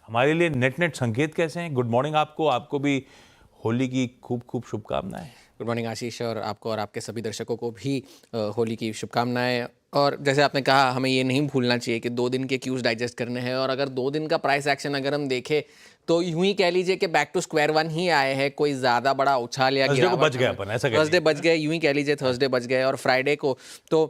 हमारे लिए net net संकेत कैसे हैं? गुड मॉर्निंग आपको, आपको भी होली की खूब खूब शुभकामनाएं। गुड मॉर्निंग आशीष, और आपको और आपके सभी दर्शकों को भी होली की शुभकामनाएं। और जैसे आपने कहा, हमें ये नहीं भूलना चाहिए कि 2 दिन के क्यूज डाइजेस्ट करने हैं, और अगर 2 दिन का प्राइस एक्शन अगर हम देखें तो यूं ही कह लीजिए कि बैक टू स्क्वायर वन ही आए हैं। कोई ज़्यादा बड़ा उछाल या थर्सडे को गिरावट बच गए अपन, ऐसा कह थर्सडे बच लीजिए। गए, यूं ही कह लीजिए थर्सडे बच गए। और फ्राइडे को तो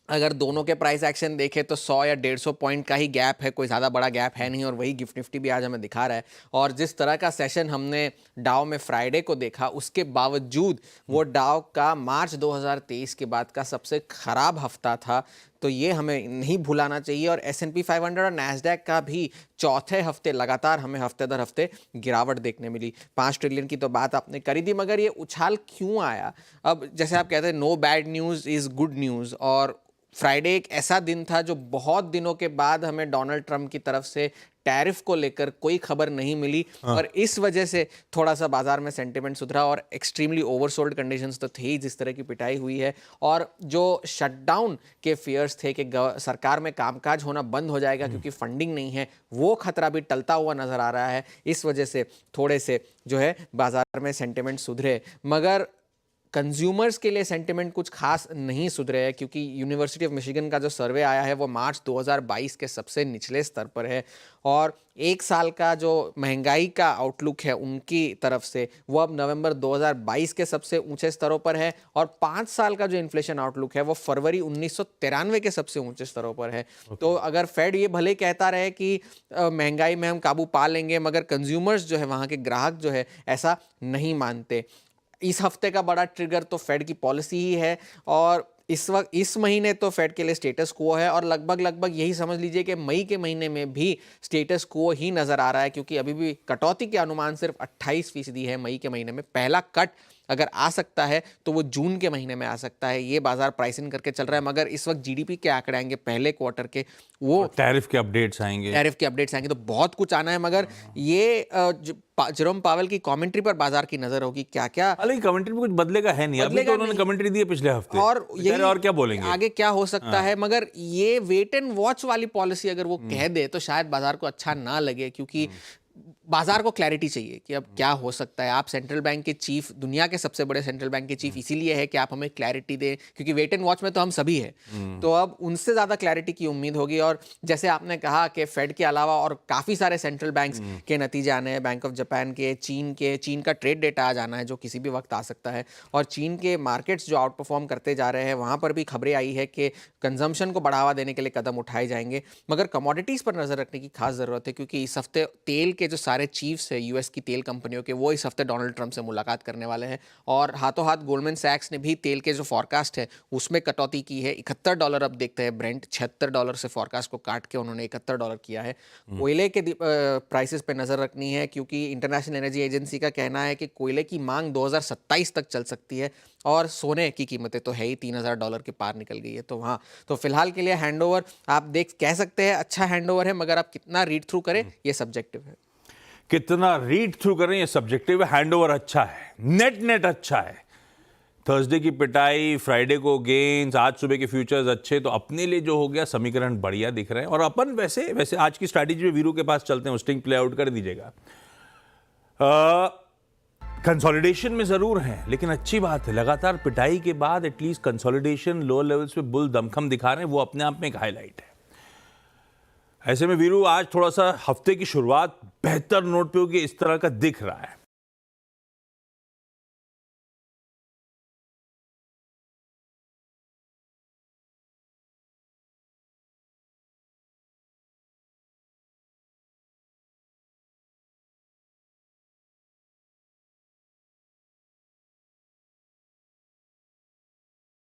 अगर दोनों के प्राइस एक्शन देखें तो 100 या 150 पॉइंट का ही गैप है, कोई ज़्यादा बड़ा गैप है नहीं, और वही गिफ्ट निफ्टी भी आज हमें दिखा रहा है। और जिस तरह का सेशन हमने डाउ में फ्राइडे को देखा, उसके बावजूद वो डाउ का मार्च 2023 के बाद का सबसे खराब हफ्ता था। तो ये हमें नहीं भुलाना चाहिए। और S&P 500 और नैस्डैक का भी चौथे हफ्ते लगातार हमें हफ्ते दर हफ्ते गिरावट देखने मिली। 5 ट्रिलियन की तो बात आपने करी थी, मगर ये उछाल क्यों आया? अब जैसे आप कहते हैं, no bad news is good news, और फ्राइडे एक ऐसा दिन था जो बहुत दिनों के बाद हमें डोनाल्ड ट्रंप की तरफ से टैरिफ को लेकर कोई खबर नहीं मिली, और इस वजह से थोड़ा सा बाजार में सेंटिमेंट सुधरा। और एक्सट्रीमली ओवरसोल्ड कंडीशंस तो थे ही, जिस तरह की पिटाई हुई है। और जो शटडाउन के फियर्स थे कि सरकार में कामकाज होना बंद हो जाएगा क्योंकि फंडिंग नहीं है, वो खतरा भी टलता हुआ नजर आ रहा है। इस वजह से थोड़े से जो है बाजार में सेंटिमेंट सुधरे, मगर कंज्यूमर्स के लिए सेंटिमेंट कुछ खास नहीं सुधरे है, क्योंकि यूनिवर्सिटी ऑफ मिशिगन का जो सर्वे आया है वो मार्च 2022 के सबसे निचले स्तर पर है। और एक साल का जो महंगाई का आउटलुक है उनकी तरफ से, वो अब नवंबर 2022 के सबसे ऊंचे स्तरों पर है। और 5 साल का जो इन्फ्लेशन आउटलुक है वो फरवरी 1993 के सबसे ऊंचे स्तरों पर है। तो अगर फेड ये भले कहता रहे कि महंगाई में हम काबू पा लेंगे, मगर कंज्यूमर्स जो है, वहाँ के ग्राहक जो है, ऐसा नहीं मानते। इस हफ्ते का बड़ा ट्रिगर तो फेड की पॉलिसी ही है, और इस महीने तो फेड के लिए स्टेटस क्वो है, और लगभग यही समझ लीजिए कि मई के महीने में भी स्टेटस क्वो ही नजर आ रहा है, क्योंकि अभी भी कटौती के अनुमान सिर्फ 28% है मई के महीने में। पहला कट अगर आ सकता है तो वो जून के महीने में आ सकता है, ये बाजार प्राइसिंग करके चल रहा है। मगर इस वक्त जीडीपी के आंकड़े आएंगे पहले क्वार्टर के, वो टैरिफ के अपडेट्स आएंगे, तो बहुत कुछ आना है। मगर ये जेरोम पावेल की कमेंट्री पर बाजार की नजर होगी, क्या क्या हालांकि कमेंट्री में कुछ बदलेगा है नहीं। अभी तो उन्होंने कमेंट्री दी है पिछले हफ्ते, और यही और क्या बोलेंगे आगे क्या हो सकता है। मगर ये वेट एंड वॉच वाली पॉलिसी अगर वो कह दे तो शायद बाजार को अच्छा ना लगे, क्योंकि बाजार को क्लैरिटी चाहिए कि अब क्या हो सकता है। आप सेंट्रल बैंक के चीफ, दुनिया के सबसे बड़े सेंट्रल बैंक के चीफ इसीलिए है कि आप हमें क्लैरिटी दें, क्योंकि वेट एंड वॉच में तो हम सभी हैं। तो अब उनसे ज़्यादा क्लैरिटी की उम्मीद होगी। और जैसे आपने कहा कि फेड के अलावा और काफ़ी सारे सेंट्रल बैंक्स के नतीजे आने हैं, बैंक ऑफ जापान के, चीन का ट्रेड डेटा आज आना है जो किसी भी वक्त आ सकता है। और चीन के मार्केट्स जो आउट परफॉर्म करते जा रहे हैं, वहाँ पर भी खबरें आई है कि कंजम्पशन को बढ़ावा देने के लिए कदम उठाए जाएंगे। मगर कमोडिटीज़ पर नज़र रखने की खास ज़रूरत है, क्योंकि इस हफ्ते तेल के जो सारे चीफ्स है यूएस की तेल कंपनियों के, वो इस हफ्ते डोनाल्ड ट्रंप से मुलाकात करने वाले हैं। और हाथों हाथ गोल्डमैन सैक्स ने भी तेल के जो फॉरकास्ट है उसमें कटौती की है। $71 अब देखते हैं ब्रेंट, $76 से फॉरकास्ट को काट के उन्होंने $71 किया है। कोयले के प्राइसेस पे नजर रखनी है, क्योंकि इंटरनेशनल एनर्जी एजेंसी का कहना है कि कोयले की मांग 2027 तक चल सकती है। और सोने की कीमतें तो है ही, $3000 के पार निकल गई है। तो वहाँ तो फिलहाल के लिए हैंडओवर आप कह सकते हैं अच्छा हैंडओवर है, मगर आप कितना रीड थ्रू करें ये सब्जेक्टिव है। कितना रीड थ्रू करें ये सब्जेक्टिव है। हैंडओवर अच्छा है, नेट नेट अच्छा है। थर्सडे की पिटाई, फ्राइडे को गेन्स, आज सुबह के फ्यूचर्स अच्छे, तो अपने लिए जो हो गया समीकरण बढ़िया दिख रहे हैं। और अपन वैसे आज की स्ट्रैटेजी में वीरू के पास चलते हैं, स्टिंग प्ले आउट कर दीजिएगा। कंसोलिडेशन में जरूर है, लेकिन अच्छी बात है, लगातार पिटाई के बाद एटलीस्ट कंसोलिडेशन लोअर लेवल्स पे बुल दमखम दिखा रहे हैं, वो अपने आप में एक हाईलाइट है। ऐसे में वीरू आज थोड़ा सा हफ्ते की शुरुआत बेहतर नोट पे होगी, इस तरह का दिख रहा है।